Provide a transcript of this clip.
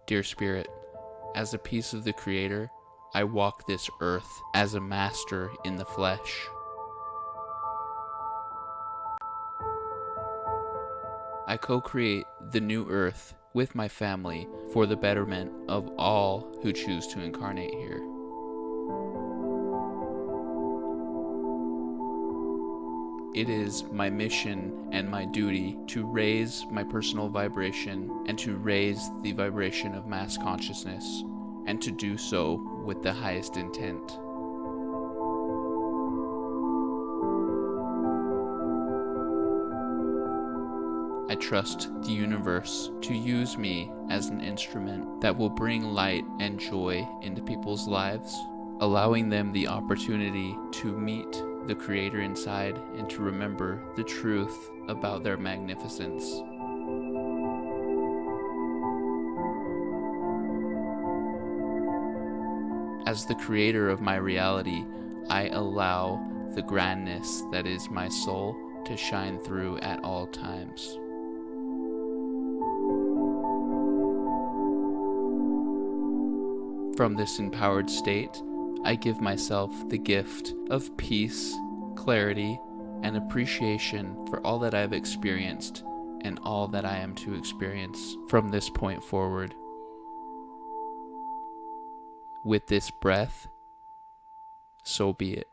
Dear Spirit, as a piece of the Creator, I walk this earth as a master in the flesh. I co-create the new earth with my family for the betterment of all who choose to incarnate here. It is my mission and my duty to raise my personal vibration and to raise the vibration of mass consciousness, and to do so with the highest intent. I trust the universe to use me as an instrument that will bring light and joy into people's lives, allowing them the opportunity to meet the Creator inside and to remember the truth about their magnificence. As the creator of my reality, I allow the grandness that is my soul to shine through at all times. From this empowered state, I give myself the gift of peace, clarity, and appreciation for all that I've experienced and all that I am to experience from this point forward. With this breath, so be it.